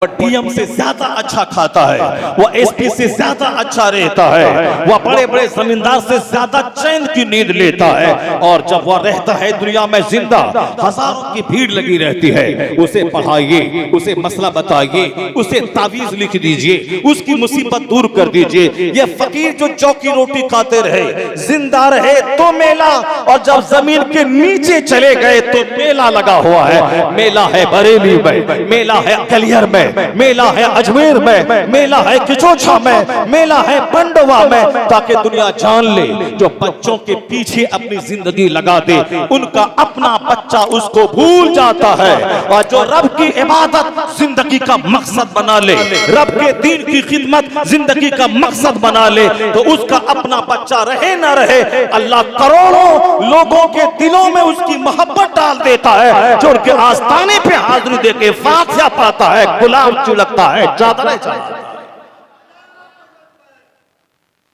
DM से ज्यादा अच्छा खाता है, वह एसपी से ज्यादा अच्छा रहता है, वह बड़े बड़े जमींदार से ज्यादा चैन की नींद लेता है। और जब वह रहता है दुनिया में जिंदा, हजारों की भीड़ लगी रहती है। उसे पढ़ाइए, उसे मसला बताइए, उसे तावीज लिख दीजिए, उसकी मुसीबत दूर कर दीजिए। यह फकीर जो चौकी रोटी खाते रहे, जिंदा रहे तो मेला, और जब जमीन के नीचे चले गए तो मेला लगा हुआ है। मेला है बरेली में, मेला है कलियर में, मेला है अजमेर में, मेला है किचोछा में, मेला है पंडवा में, ताकि दुनिया जान ले जो बच्चों के पीछे अपनी जिंदगी लगा दे, उनका अपना बच्चा उसको भूल जाता है। और जो रब की इबादत जिंदगी का मकसद बना ले, रब के दीन की खिदमत जिंदगी का मकसद बना ले, तो उसका अपना बच्चा रहे ना रहे, अल्लाह करोड़ों लोगों के दिलों में उसकी मोहब्बत डाल देता है, जो उनके आस्थाने पे हाजिरी देके फातिहा पाता है, गुलाम चुलकता है, चादर चाहता है।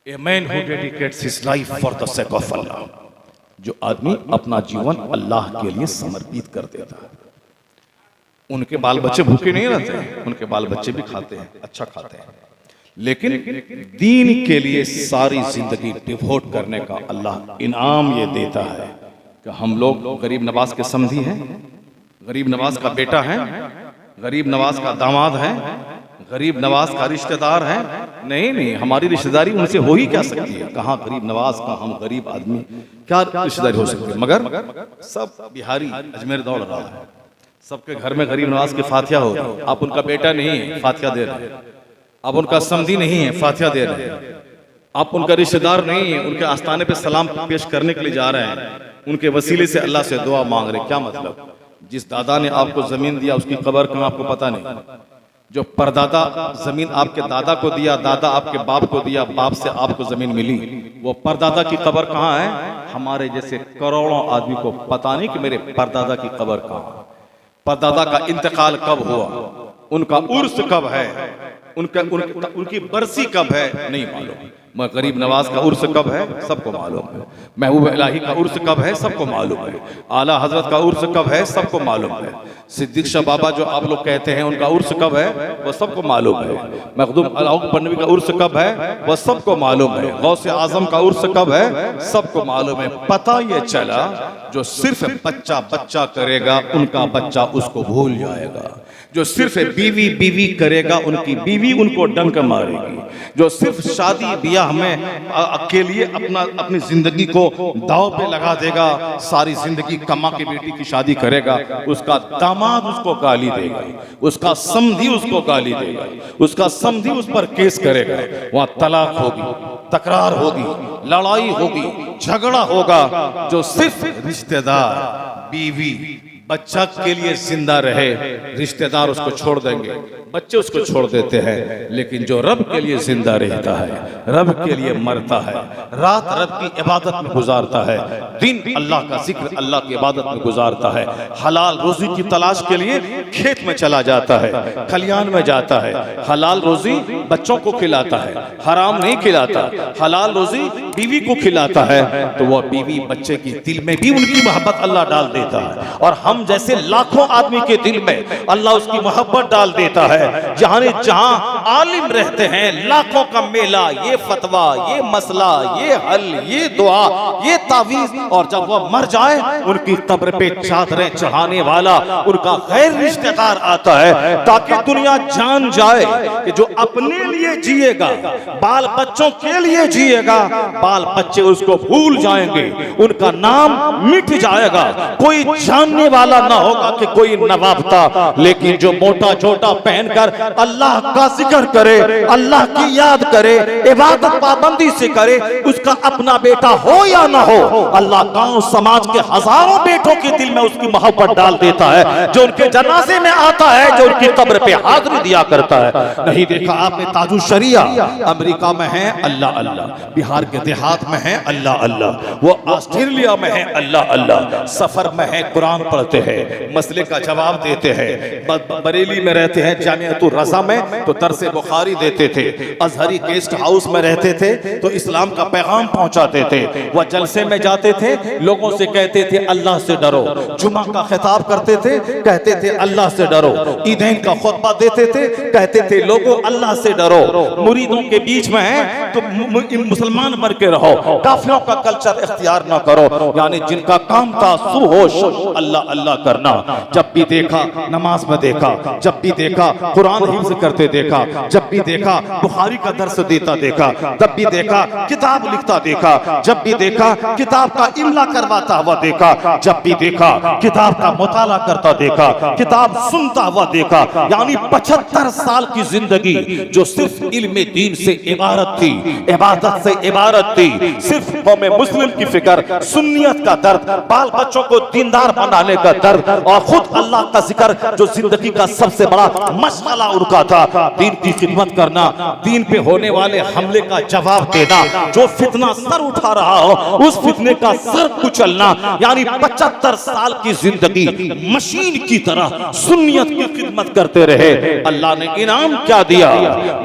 A man who dedicates his life for the sake of Allah, जो आदमी अपना जीवन अल्लाह के लिए समर्पित कर देता है, उनके बाल बच्चे भूखे नहीं रहते हैं, उनके बाल बच्चे भी खाते हैं, अच्छा खाते हैं, लेकिन दीन के लिए सारी जिंदगी डिवोट करने का अल्लाह इनाम ये देता है कि हम लोग गरीब नवाज के समधी हैं, गरीब नवाज का बेटा है, गरीब नवाज का दामाद है, गरीब नवाज का रिश्तेदार है। नहीं, हमारी रिश्तेदारी उनसे हो ही क्या सकती है? कहाँ गरीब नवाज का हम गरीब आदमी, क्या रिश्तेदारी हो सकती है? मगर सब बिहारी अजमेर दौड़ रहा है, सबके घर में गरीब नवाज की फातिहा हो रही है। आप उनका बेटा नहीं है, फातिहा दे रहे हैं। आप उनका समधी नहीं है, फातिहा दे रहे हैं। आप उनका रिश्तेदार नहीं है, उनके आस्थाने पे सलाम पेश करने के लिए जा रहे हैं, उनके वसीले से अल्लाह से दुआ मांग रहे। क्या मतलब? जिस दादा ने आपको जमीन दिया उसकी कब्र कहाँ आपको पता नहीं। जो परदादा जमीन आपके दादा को दिया, दादा आपके बाप को दिया, बाप से आपको जमीन मिली, वो परदादा की कब्र कहाँ है? हमारे जैसे करोड़ों आदमी को पता नहीं कि मेरे परदादा की कब्र कहाँ है, परदादा का इंतकाल कब हुआ, उनका उर्स कब है, उनकी बरसी कब है, नहीं मालूम। मैं गरीब नवाज का उर्स कब है सबको मालूम है, महबूब इलाही का उर्स कब है सबको मालूम है, आला हजरत का उर्स कब है सबको मालूम है, सिद्दीक शाह बाबा जो आप लोग कहते हैं उनका उर्स कब है वह सबको मालूम है, मखदूम अलाउद्दीन पन्नवी का उर्स कब है वह सबको मालूम है, गौसे आजम का उर्स कब है सबको मालूम है। पता ये चला जो सिर्फ बच्चा बच्चा करेगा उनका बच्चा उसको भूल जाएगा, जो सिर्फ बीवी बीवी करेगा उनकी बीवी उनको डंक मारेगी, जो सिर्फ शादी ब्याह में के लिए अपनी जिंदगी को दांव पे लगा देगा, सारी जिंदगी कमा के बेटी की शादी करेगा, उसका दामाद उसको गाली देगा, उसका समधी उसको गाली देगा, उसका समधी उस पर केस करेगा, वहां तलाक होगी, तकरार होगी, लड़ाई होगी, झगड़ा होगा। जो सिर्फ रिश्तेदार बीवी बच्चा के लिए जिंदा रहे, रिश्तेदार उसको छोड़ देंगे, बच्चे उसको छोड़ देते हैं, लेकिन जो रब के लिए जिंदा रहता है, रब के लिए मरता है, रात रब की इबादत में गुजारता है, दिन अल्लाह का जिक्र अल्लाह की इबादत में गुजारता है, हलाल रोजी की तलाश के लिए खेत में चला जाता है, खलियान में जाता है, हलाल रोजी बच्चों को खिलाता है, हराम नहीं खिलाता, हलाल रोजी बीवी को खिलाता है, तो वह बीवी बच्चे की दिल में भी उनकी मोहब्बत अल्लाह डाल देता है, और हम जैसे लाखों आदमी के दिल में अल्लाह उसकी मोहब्बत डाल देता है। जहां आलिम रहते हैं, लाखों का मेला, ये फतवा, ये मसला, ये हल, ये दुआ, ये तावीज, और जब वह मर जाए उनकी कब्र पे चादरें चढ़ाने वाला उनका गैर रिश्तेदार आता है, ताकि दुनिया जान जाए कि जो अपने लिए जिएगा, बाल बच्चों के लिए जिएगा, बाल बच्चे उसको भूल जाएंगे, उनका नाम मिट जाएगा, कोई जानने वाला ना होगा कि कोई नवाब था। लेकिन जो मोटा छोटा पहनकर अल्लाह का जिक्र करे, अल्लाह की याद करे, इबादत पाबंदी से करे, उसका अपना बेटा हो या ना हो, अल्लाह गांव समाज के हजारों बेटों के दिल में उसकी मोहब्बत डाल देता है, जो उनके जनाजे में आता है, जो उनकी कब्र पे हाजिरी दिया करता है। नहीं देखा आपने ताजु शरिया अमेरिका में है अल्लाह अल्लाह, बिहार के देहात में है अल्लाह अल्लाह, वो ऑस्ट्रेलिया में है अल्लाह अल्लाह, सफर में है कुरान पढ़ते हैं, मसले का जवाब देते हैं, बरेली में रहते हैं जामिअतुर रज़ा में, तो दर्स दर्स बुखारी देते थे, अजहरी गेस्ट हाउस में रहते थे तो इस्लाम का पैगाम पहुंचाते थे। वह जलसे में जाते थे, लोगों से कहते थे अल्लाह से डरो। जुमा का खिताब करते थे, कहते थे अल्लाह से डरो। ईदैन का खुतबा देते थे, कहते थे लोगों अल्लाह से डरो। मुरीदों के बीच में है तो मुसलमान बन के रहो, काफिरों का कल्चर इख्तियार ना करो। यानी जिनका काम था सुबह अल्लाह अल्लाह करना। जब भी देखा नमाज में देखा, जब भी देखा कुरान हिफ्ज़ करते देखा, जब भी देखा बुखारी का दर्स देता देखा, जब भी देखा किताब लिखता देखा, जब भी देखा किताब का इमला करवाता हुआ देखा, जब भी देखा किताब का मुताला करता देखा, किताब सुनता हुआ देखा। यानी 75 साल की जिंदगी जो सिर्फ इल्म दीन से इबारत थी, इबादत से इबारत थी, सिर्फ कौम मुस्लिम की फिक्र, सुन्नियत का दर्द, बाल बच्चों को दीनदार बनाने का दर्द और खुद अल्लाह का जिक्र जो जिंदगी का सबसे बड़ा मसला उनका था। दीन की खिदमत करना, दीन पे होने वाले हमले का जवाब देना, जो फितना सर उठा रहा हो उस फितने का सर कुचलना। यानी 75 साल की जिंदगी मशीन की तरह सुन्नियत की खिदमत करते रहे। अल्लाह ने इनाम क्या दिया?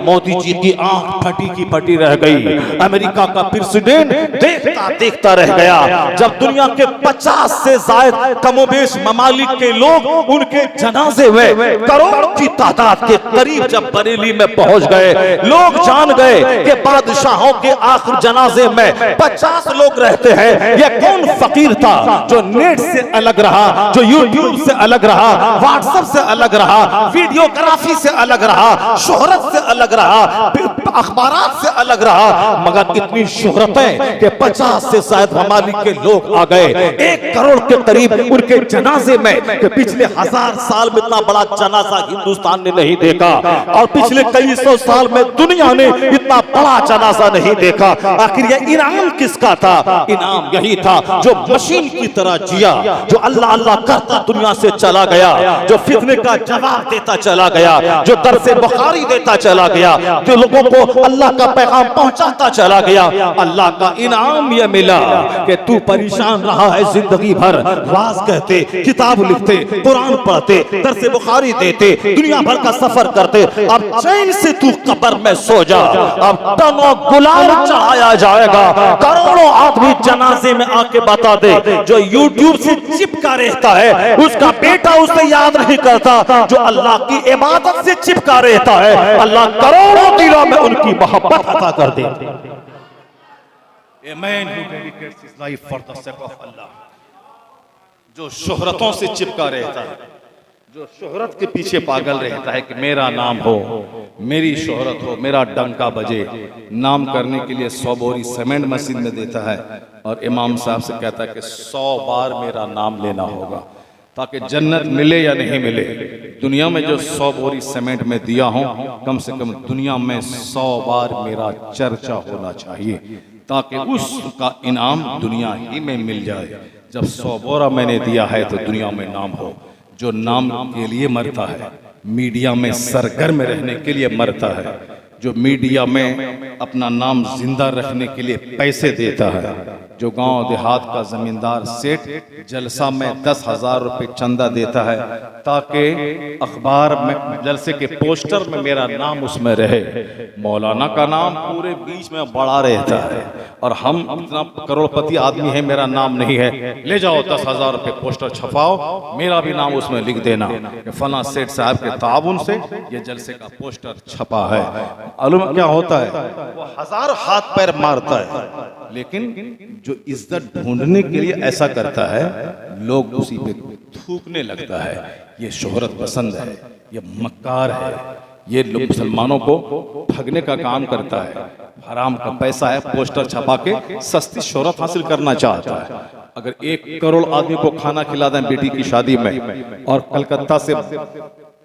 मोदी जी की आंख फटी की फटी रह गई। अमेरिका का प्रेसिडेंट देखता देखता रह गया। जब दुनिया के 50 से ज्यादा कमोबेश ममालिक के लोग उनके जनाजे में करोड़ की तादाद के करीब जब बरेली में पहुंच गए, लोग जान गए कि बादशाहों के आखिर जनाजे में 50 लोग रहते हैं। यह कौन फकीर था जो नेट से अलग रहा, जो यूट्यूब से अलग रहा, व्हाट्सएप से अलग रहा, वीडियोग्राफी से अलग रहा, शोहरत से अलग रहा, अखबारात से अलग रहा, मगर इतनी शोहरतें कि 50 से शायद ममालिक के लोग आ गए। 1 करोड़ के करीब उनके जनाजे में कि पिछले 1000 साल में इतना बड़ा जनाजा हिंदुस्तान ने नहीं देखा और पिछले कई सौ साल में दुनिया ने इतना बड़ा जनाजा नहीं देखा। आखिर यह इनाम किसका था? इनाम यही था जो मशीन की तरह जिया, जो अल्लाह अल्लाह करता दुनिया से चला गया, जो फितने का जवाब देता चला गया, जो दर्से बुखारी देता चला गया, जो लोगों को अल्लाह का पैगाम पहुंचाता चला गया। अल्लाह का इनाम यह मिला कि तू परेशान रहा है जिंदगी भर, वाज कहते, किताब लिखते, कुरान पढ़ते, दर्से बुखारी देते, दुनिया भर का सफर करते, अब चैन से तू कब्र में सो जा। अब टनों गुलाल चढ़ाया जाएगा। करोड़ों आदमी जनाजे में आके बता दे, जो यूट्यूब से चिपका रहता है उसका बेटा उसे याद नहीं करता, जो अल्लाह की इबादत से चिपका रहता है अल्लाह करोड़ों दिलों में उनकी मोहब्बत अता कर दे। A man who dedicates his life for the sake of Allah, जो शोहरतों से चिपका रहता है, जो शोहरत के पीछे पागल रहता है कि मेरा नाम हो, मेरी शोहरत हो, मेरा डंका बजे, नाम करने के लिए 100 बोरी सीमेंट मशीन में देता है और इमाम साहब से कहता है कि 100 बार मेरा नाम लेना होगा ताकि जन्नत मिले या नहीं मिले। दुनिया में जो 100 बोरी सीमेंट में दिया हूं, कम से कम दुनिया में 100 बार मेरा चर्चा होना चाहिए ताकि उसका इनाम दुनिया ही में मिल जाए। जब 100 बोरा मैंने दिया है तो दुनिया में नाम हो। जो नाम के लिए मरता है, मीडिया में सरगर्म रहने के लिए मरता है, जो मीडिया में अपना नाम जिंदा रखने के लिए पैसे देता है, जो गांव देहात का जमींदार सेठ जलसा में 10,000 रुपए चंदा देता है ताकि अखबार में जलसे के पोस्टर में मेरा नाम उसमें रहे। मौलाना का नाम पूरे बीच में बड़ा रहता है और हम इतना करोड़पति आदमी है, मेरा नाम नहीं है, ले जाओ 10,000 रुपए पोस्टर छपाओ, मेरा भी नाम उसमें लिख देना कि फला सेठ साहब के ताउन से ये जलसे का पोस्टर छपा है। मालूम क्या होता है? वो 1000 हाथ पैर मारता है, लेकिन जो इज्जत ढूंढने के लिए ऐसा करता है, लोग उसी पे थूकने लगता है। ये शोहरत पसंद है, ये मक्कार है, ये लोग मुसलमानों को ठगने का काम करता है, हराम का पैसा है, पोस्टर छपा के सस्ती शोहरत हासिल करना चाहता है। अगर 1 करोड़ आदमी को खाना खिला दें बेटी की शादी में और कलकत्ता से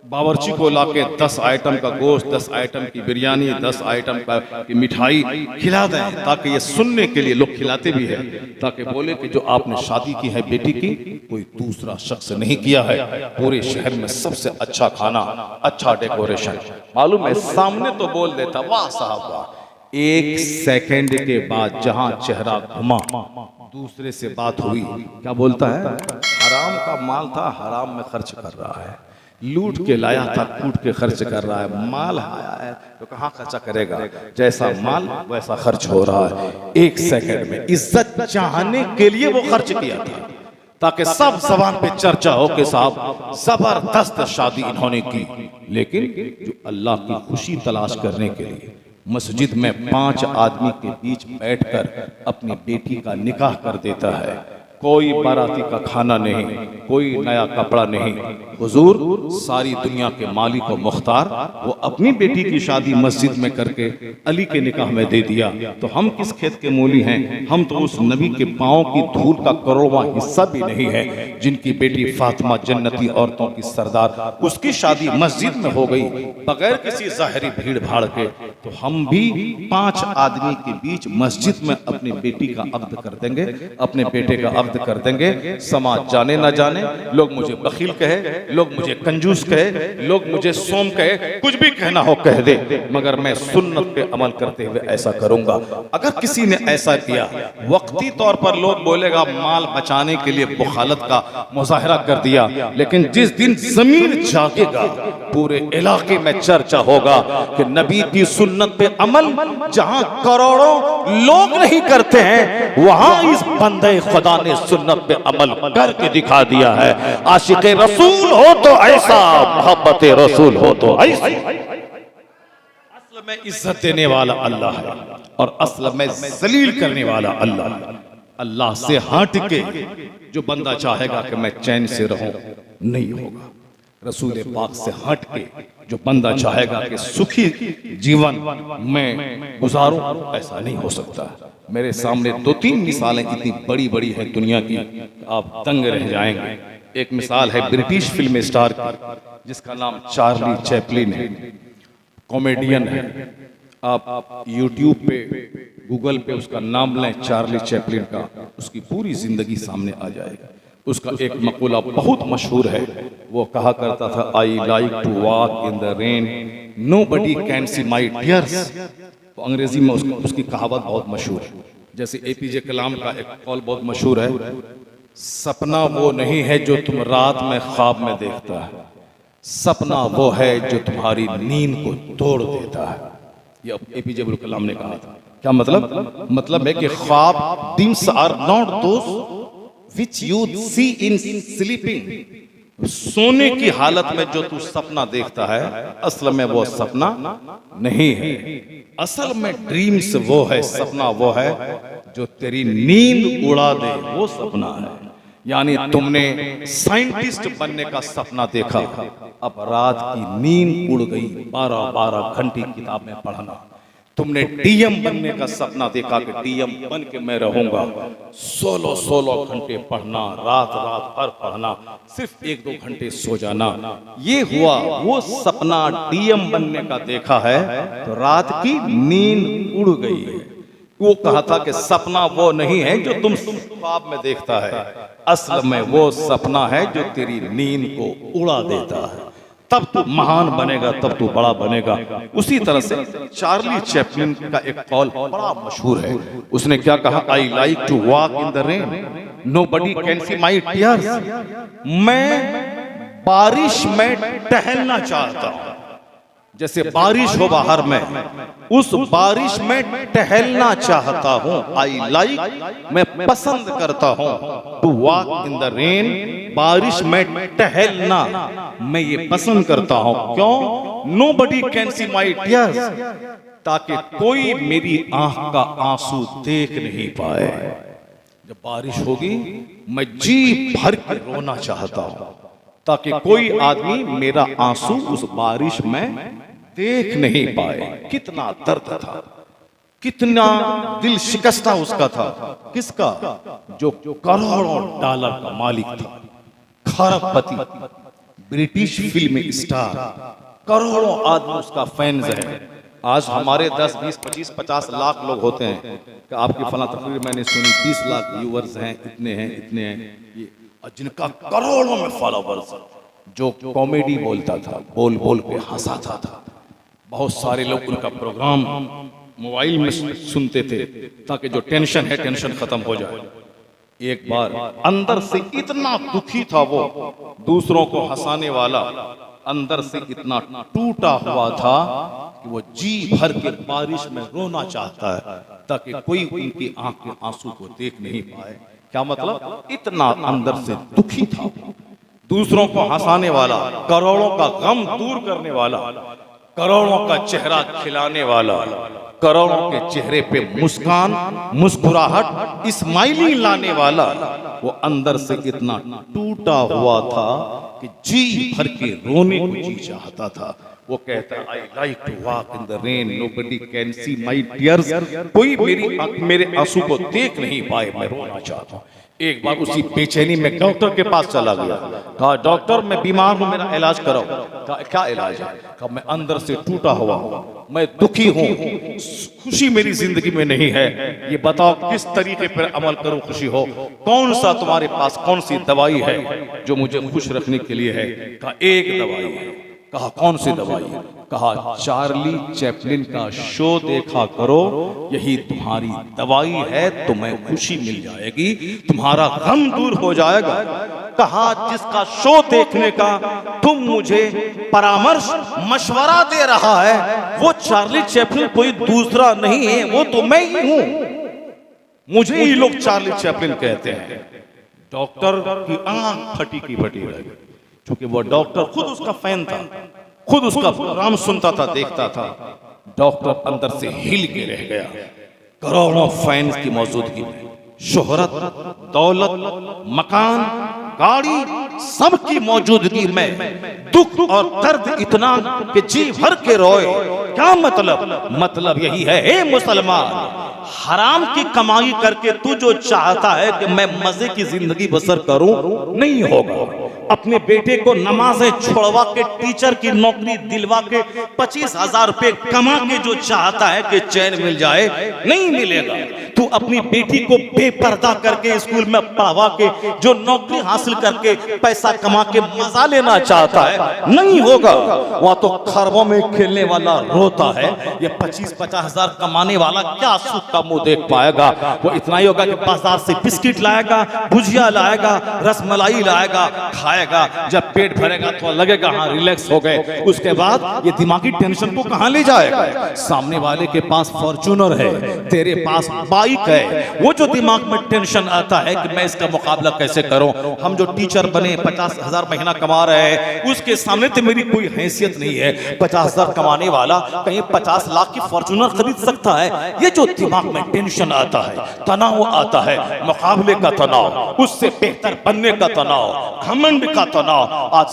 बावर्ची को लाके 10 आइटम का गोश्त, 10 आइटम की बिरयानी, 10 आइटम की मिठाई खिला दें ताकि ये सुनने के लिए लोग खिलाते भी हैं ताकि बोले कि जो आपने शादी की है बेटी की, कोई दूसरा शख्स नहीं किया है, पूरे शहर में सबसे अच्छा खाना, अच्छा डेकोरेशन। मालूम है सामने तो बोल देता वाह साहब वाह, 1 सेकंड के बाद जहां चेहरा घुमा दूसरे से बात हुई, क्या बोलता है? हराम का माल था, हराम में खर्च कर रहा है। लूट के लाया था, कूट के खर्च कर रहा है। माल आया है तो कहाँ खर्चा करेगा? जैसा माल वैसा खर्च हो रहा है। एक सेकंड में इज्जत चाहने के लिए वो खर्च किया था, ताकि सब जबान पे चर्चा हो कि साहब जबरदस्त शादी इन्होंने की। लेकिन जो अल्लाह की खुशी तलाश करने के लिए मस्जिद में 5 आदमी के बीच बैठकर अपनी बेटी का निकाह कर देता है, कोई बाराती का खाना नहीं, कोई नया कपड़ा नहीं, हुजूर सारी दुनिया के मालिक और मुख्तार वो अपनी बेटी की शादी मस्जिद में करके अली के निकाह में दे दिया, तो हम किस खेत के मूली हैं? हम तो उस नबी के पांव की धूल का करोड़वां हिस्सा भी नहीं है, जिनकी बेटी फातिमा जन्नती औरतों की सरदार, उसकी शादी मस्जिद में हो गई बगैर किसी ज़ाहिरी भीड़ भाड़ के। तो हम भी 5 आदमी के बीच मस्जिद में अपनी बेटी का अक़्द कर देंगे, अपने बेटे का अक़्द कर देंगे। समाज जाने ना जाने, लोग मुझे बखील कहे, लोग मुझे कंजूस कहे, लोग मुझे सोम कहे, कुछ भी कहना हो कह दे, मगर मैं सुन्नत पे अमल करते हुए ऐसा करूंगा। अगर किसी ने ऐसा किया, वक्ती तौर पर लोग बोलेगा माल बचाने के लिए बुखालत का मुजाहरा कर दिया, लेकिन जिस दिन जमीन जागेगा पूरे इलाके में चर्चा होगा कि नबी की सुन्नत पे अमल जहां करोड़ों लोग नहीं करते हैं, वहां इस बंदे खुदा ने सुन्नत पे अमल करके दिखा दिया है। आशिक़े रसूल हो तो ऐसा, मोहब्बत रसूल हो तो ऐसा। असल में इज्जत देने वाला अल्लाह है और असल में जलील करने वाला अल्लाह। अल्लाह से हट के जो बंदा चाहेगा कि मैं चैन से रहूं, नहीं होगा। रसूल पाक से हट के जो बंदा चाहेगा कि सुखी जीवन में गुजारूं, ऐसा नहीं हो सकता। मेरे सामने 2-3 मिसालें इतनी बड़ी बड़ी हैं दुनिया की, आप दंग रह जाएंगे। एक मिसाल है ब्रिटिश फिल्म स्टार की, जिसका नाम चार्ली चैपलिन है, कॉमेडियन है। आप यूट्यूब पे, गूगल पे उसका नाम लें चार्ली चैपलिन का, उसकी पूरी जिंदगी सामने आ जाएगी। उसका एक मकूला बहुत मशहूर है, वो कहा करता था, I like to walk in the rain, nobody can see my tears. तो अंग्रेजी में उसकी कहावत बहुत मशहूर है। जैसे एपीजे कलाम का एक कौल बहुत मशहूर है, सपना वो नहीं है जो तुम रात में ख्वाब में देखता है, सपना वो है जो तुम्हारी नींद को तोड़ देता है। ये एपीजे अब्दुल कलाम ने कहा था। क्या मतलब? मतलब है कि ख्वाब, dreams are not those which you see in sleeping। सोने की हालत में जो तू सपना देखता है, असल में वो सपना नहीं है। असल में ड्रीम्स वो है, सपना वो है जो तेरी नींद उड़ा दे, वो सपना है। यानी तुमने साइंटिस्ट बनने का सपना देखा, अब रात की नींद उड़ गई, 12-12 घंटे किताब में पढ़ना। तुमने डीएम बनने का सपना देखा कि डीएम बन के मैं रहूंगा, 16 घंटे पढ़ना, रात भर पढ़ना, सिर्फ 1-2 घंटे सो जाना। ये हुआ वो सपना डीएम बनने का देखा है, तो रात की नींद उड़ गई है। वो कहा था कि सपना वो नहीं है जो तुम ख्वाब में देखता है, असल में वो सपना है जो तेरी नींद को उड़ा देता है। तब तू महान बनेगा, तब तू बड़ा बनेगा। उसी तरह से चार्ली चैपलिन का एक कॉल बड़ा मशहूर है। उसने क्या कहा? I like to walk in the rain, nobody can see my tears. मैं बारिश में टहलना चाहता हूं, जैसे बारिश हो बाहर में, उस बारिश में टहलना चाहता हूं। आई लाइक, मैं पसंद करता हूं, to walk in the rain, बारिश में टहलना मैं ये पसंद करता हूं। क्यों? Nobody can see my tears, ताकि कोई मेरी आंख का आंसू देख नहीं पाए। जब बारिश होगी मैं जी भर के रोना चाहता हूं, ताकि कोई आदमी मेरा आंसू उस बारिश में देख नहीं पाए। कितना दर्द था, कितना दिल शिकस्ता उसका था। किसका? जो करोड़ों डॉलर का मालिक था, खरबपति, ब्रिटिश फिल्म स्टार, करोड़ों आदमी उसका फैंस है। आज हमारे 10, 20, 25, 50 लाख लोग होते हैं कि आपकी फला तकरीर मैंने सुनी, 20 लाख व्यूअर्स हैं, इतने हैं, इतने हैं, जिनका करोड़ों में फॉलोवर्स, जो कॉमेडी बोलता था, बोल बोल पे हंसाता था। बहुत सारे लोग उनका प्रोग्राम मोबाइल में सुनते थे ताकि जो टेंशन है टेंशन खत्म हो जाए। एक बार अंदर से इतना दुखी था वो, दूसरों को हंसाने वाला, अंदर से इतना टूटा हुआ था कि वो जी भर के बारिश में रोना चाहता है ताकि कोई उनकी आंख के आंसू को देख नहीं पाए। क्या मतलब? इतना अंदर से दुखी था। दूसरों को हंसाने वाला, करोड़ों का गम दूर करने वाला, करोड़ों का चेहरा खिलाने वाला, करोड़ों के चेहरे पे मुस्कान, मुस्कुराहट, स्माइलिंग लाने वाला, वो अंदर से इतना टूटा हुआ था कि जी भर के रोने को जी चाहता था। वो कहता है, I like to walk in the rain, nobody can see my tears, कोई मेरे आंसू को देख नहीं पाए, मैं रोना चाहता हूँ। एक बार उसी बेचैनी में डॉक्टर के पास चला गया। कहा, डॉक्टर मैं बीमार हूं, मेरा इलाज कराओ। कहा, क्या इलाज है? कहा, मैं अंदर से टूटा हुआ हूं, मैं दुखी हूं, खुशी मेरी जिंदगी में नहीं है, ये बताओ किस तरीके पर अमल करूं खुशी हो? कौन सा तुम्हारे पास कौन सी दवाई है जो मुझे खुश रखने के लिए है? कहा, एक दवाई है। कहा, कौन सी दवाई? कहा, चार्ली चैपलिन का शो देखा करो, यही तुम्हारी दवाई है, तुम्हें खुशी मिल जाएगी, तुम्हारा गम दूर हो जाएगा। कहा, जिसका शो देखने का तुम मुझे परामर्श मशवरा दे रहा है, वो चार्ली चैपलिन कोई दूसरा नहीं है, वो तो मैं ही हूं। मुझे ही लोग चार्ली चैपलिन कहते हैं। डॉक्टर की आंख फटी की फटी रह गई, क्योंकि वो डॉक्टर खुद उसका फैन था, खुद उसका प्रोग्राम सुनता था, देखता था। डॉक्टर अंदर से हिल के रह गया। करोड़ों फैंस की मौजूदगी में, शोहरत, दौलत, मकान, गाड़ी, सबकी मौजूदगी में दुख और दर्द इतना कि जी भर के रोए। क्या मतलब? मतलब यही है, हे मुसलमान, हराम की कमाई करके तू जो चाहता है कि मैं मजे की जिंदगी बसर करूं, नहीं होगा। अपने बेटे को नमाजें छोड़वा के टीचर की नौकरी दिलवा के 25,000 रुपए कमा के जो चाहता है कि चैन मिल जाए, नहीं मिलेगा। तू अपनी बेटी को बेपर्दा करके स्कूल में पढ़वा के जो नौकरी हासिल करके पैसा कमा के मजा लेना चाहता है, नहीं होगा। वहां तो खरबों में खेलने वाला रोता है, ये 25-50 हजार कमाने वाला क्या सुख का मुंह देख पाएगा? वो इतना ही होगा कि बाजार से बिस्किट लाएगा, भुजिया लाएगा, रसमलाई लाएगा, खाएगा। जब पेट भरेगा तो लगेगा हाँ रिलैक्स हो गए। उसके बाद ये दिमागी टेंशन को कहां ले जाएगा? सामने वाले के पास फॉर्च्यूनर है, तेरे पास बाइक है, वो जो दिमाग में टेंशन आता है कि मैं इसका मुकाबला कैसे करूं। हम जो टीचर बने 50,000 महीना कमा रहे हैं, उसके सामने तो मेरी कोई हैसियत नहीं है। 50,000 कमाने वाला कहीं 50 लाख की फॉर्च्यूनर खरीद सकता है। ये जो दिमाग में टेंशन आता है, तनाव आता है, मुकाबले का तनाव, उससे बेहतर बनने का तनाव, घमंड का तनाव, आज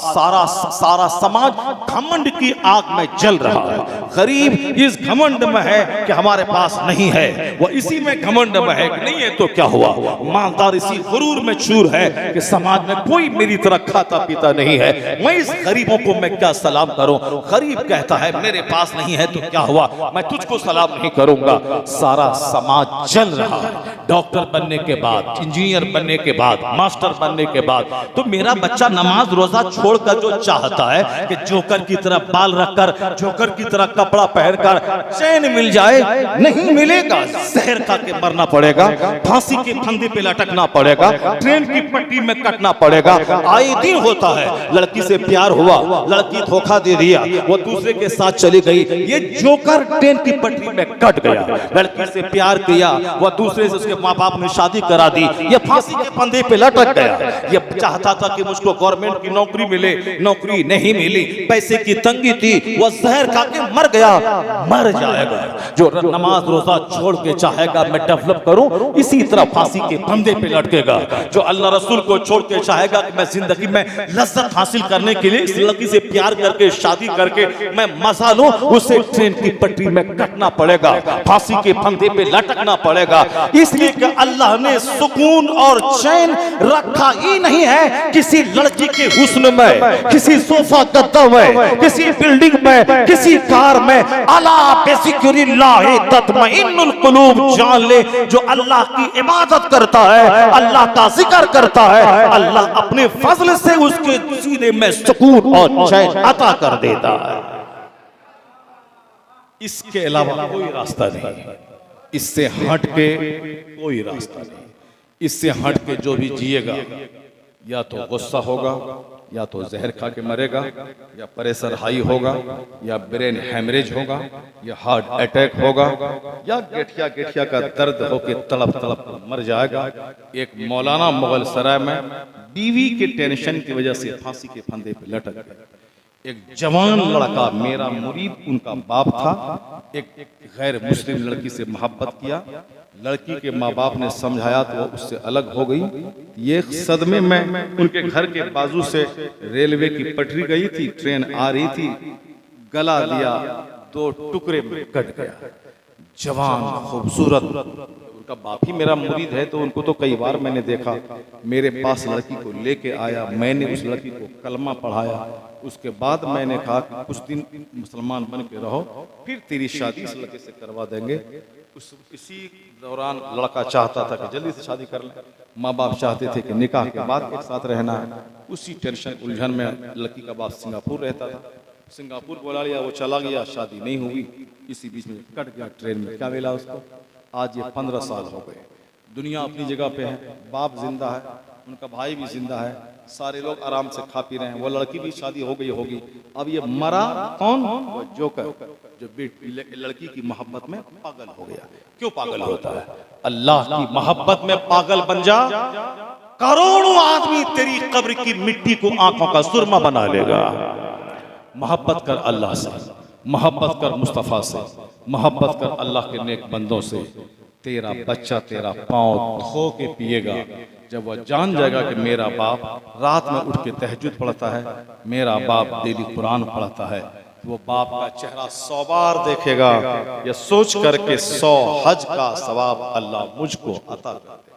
सारा समाज घमंड की आग में जल रहा है। गरीब इस घमंड में है कि हमारे पास नहीं है, वो इसी में घमंड में है कि नहीं है तो क्या हुआ। मालदार इसी गुरूर में चूर है कि समाज में कोई मेरी तरह खाता पीता नहीं है, मैं इस गरीबों को मैं क्या सलाम करूं। गरीब कहता है मेरे पास नहीं है तो क्या हुआ, मैं तुझको सलाम नहीं करूंगा। सारा समाज जल रहा है। डॉक्टर बनने के बाद, इंजीनियर बनने के बाद, मास्टर बनने के बाद तो मेरा बच्चा नमाज रोजा छोड़कर जो चाहता है कि जोकर की तरह बाल रखकर, जोकर की तरह कपड़ा पहनकर चैन मिल जाए, नहीं मिलेगा। जहर खा के मरना पड़ेगा, फांसी के फंदे पे लटकना पड़ेगा, ट्रेन की पट्टी में कटना पड़ेगा। आए दिन होता है, लड़की से प्यार हुआ, लड़की धोखा दे दिया, वो दूसरे के साथ चली गई, ये जोकर ट्रेन की पटरी में कट गया। लड़की से प्यार किया, वो दूसरे से उसके माँ बाप ने शादी करा दी, ये फांसी के फंदे पे लटक गया। ये चाहता था कि मुझको गवर्नमेंट की नौकरी मिले, नौकरी नहीं मिली, पैसे की तंगी थी, वो जहर खा के मर गया, मर जाएगा। जो नमाज रोजा छोड़ के चाहेगा मैं डेवलप करूं, इसी तरह फांसी के फंदे पे लटकेगा। जो अल्लाह रसूल को छोड़ के चाहेगा कि मैं जिंदगी में लज्जत हासिल करने के लिए इस लड़की से प्यार करके शादी करके मैं मजा लूं, उसे ट्रेन की पटरी में कटना पड़ेगा, फांसी के फंदे पे लटकना पड़ेगा। इसलिए कि अल्लाह ने सुकून और चैन रखा ही नहीं है किसी लड़की के हुस्न में, किसी सोफा गद्दा में, किसी बिल्डिंग में, किसी कार में। अला बिज़िक्रिल्लाह तत्मइन्नुल कुलूब, जान ले जो अल्लाह की इबादत करता है, अल्लाह का जिक्र करता है, अल्लाह अपने फजल से उसके सीने में सुकून और चैन अता कर देता है। इसके अलावा कोई रास्ता नहीं, इससे हट के कोई रास्ता नहीं। इससे हट के जो भी जिएगा या तो गुस्सा होगा, या तो जहर खा के मरेगा, या प्रेशर हाई होगा, या ब्रेन हेमरेज होगा, या हार्ट अटैक होगा, या गेठिया गेठिया का दर्द होके तड़प तड़प मर जाएगा। एक मौलाना मुगल सराय में बीवी के टेंशन की वजह से फांसी के फंदे पे लटक गया। एक जवान लड़का, मेरा मुरीद उनका बाप था, एक गैर मुस्लिम लड़की से मोहब्बत किया। लड़की के माँ बाप ने समझाया तो वो उससे अलग हो गई। ये सदमे में उनके घर के बाजू से रेलवे की पटरी गई थी, ट्रेन आ रही थी, गला दिया, 2 टुकड़े में कट गया। जवान खूबसूरत, उनका बाप ही मेरा मुरीद है तो उनको तो कई बार मैंने देखा। मेरे पास लड़की को लेके आया, मैंने उस लड़की को कलमा पढ़ाया। उसके बाद मैंने कहा कि कुछ दिन मुसलमान बन के रहो, फिर तेरी शादी इस लड़के से करवा देंगे। इसी दौरान लड़का चाहता था कि जल्दी से शादी कर लें, माँ बाप चाहते थे कि निकाह के बाद एक साथ रहना है। उसी टेंशन उलझन में लड़की का बाप सिंगापुर रहता था, सिंगापुर बुला लिया, वो चला गया, शादी नहीं हुई। इसी बीच में कट गया ट्रेन में, क्या मिला उसको। आज ये 15 साल हो गए, दुनिया अपनी जगह पे है, बाप जिंदा है, उनका भाई भी जिंदा है, सारे लोग आराम से खा पी रहे हैं। वो लड़की भी शादी हो गई होगी। अब ये मरा कौन? वो जोकर, जो लड़की की मोहब्बत में पागल हो गया। क्यों पागल होता है? अल्लाह की मोहब्बत में पागल बन जा, करोड़ों आदमी तेरी कब्र की मिट्टी को आंखों का सुरमा बना लेगा। मोहब्बत कर अल्लाह से, मोहब्बत कर मुस्तफ़ा से, मोहब्बत कर अल्लाह के नेक बंदों से। तेरा बच्चा तेरा पाँव धो के पिएगा। जब वह जान जाएगा कि मेरा बाप रात में उठ के तहज्जुद पढ़ता है, मेरा बाप डेली कुरान पढ़ता है, वो बाप का चेहरा 100 बार देखेगा। या सोच करके 100 हज का सवाब अल्लाह मुझको अता कर दे।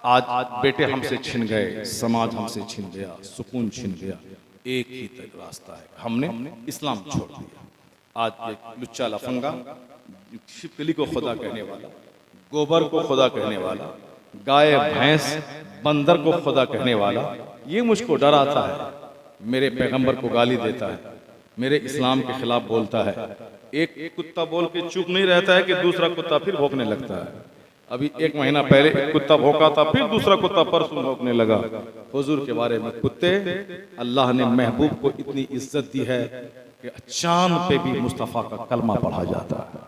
आज बेटे हमसे छिन गए, समाज हमसे छिन गया, सुकून छिन गया। एक ही तक रास्ता है, हमने इस्लाम छोड़ दिया। आज एक लुच्चा लफंगा, छिपकली को खुदा कहने वाला, गोबर को खुदा कहने वाला, गाय भैंस बंदर को खुदा कहने वाला, ये मुझको डराता है, मेरे पैगंबर को गाली देता है, मेरे इस्लाम के खिलाफ बोलता है। एक कुत्ता बोल के चुप नहीं रहता है कि दूसरा कुत्ता फिर भौंकने लगता है। अभी 1 महीना पहले एक कुत्ता भौंका था, फिर दूसरा कुत्ता परसों भौंकने लगा। हुजूर के बारे में कुत्ते, अल्लाह ने महबूब को इतनी इज्जत दी है कि चांद पे भी मुस्तफ़ा का कलमा पढ़ा जाता है।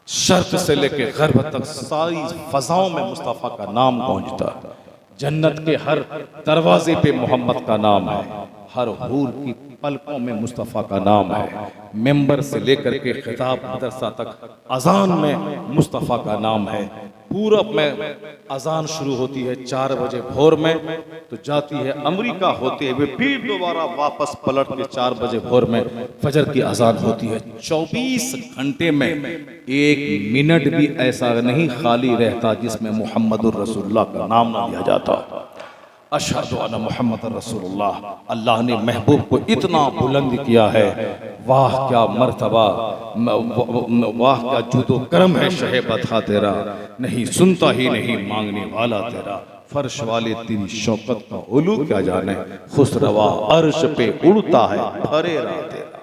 शर्क से लेके गर्भ तक सारी फजाओं में मुस्तफ़ा का नाम पहुंचता है। जन्नत के हर दरवाजे पे मोहम्मद का नाम है, हर हूर की पलकों में मुस्तफ़ा का नाम है। मेंबर से लेकर के खिताब मदरसा तक अजान में मुस्तफ़ा का नाम है। पूरब में अजान शुरू होती है 4 बजे भोर में, तो जाती है अमेरिका होते हुए फिर दोबारा वापस पलट के 4 बजे भोर में फजर की अजान होती है। 24 घंटे में 1 मिनट भी ऐसा नहीं खाली रहता जिसमें मुहम्मदुर रसूलुल्लाह का नाम ना लिया जाता। अशहदु अन्ना मुहम्मदुर रसूलुल्लाह। अल्लाह ने महबूब को इतना बुलंद किया है, वाह क्या मर्तबा, वाह क्या जुदो करम है शहे बता तेरा, नहीं सुनता ही नहीं मांगने वाला तेरा। फर्श वाले तेरी शौकत का उलू क्या जाने, खुसरवा अर्श पे उड़ता है फरेरा तेरा।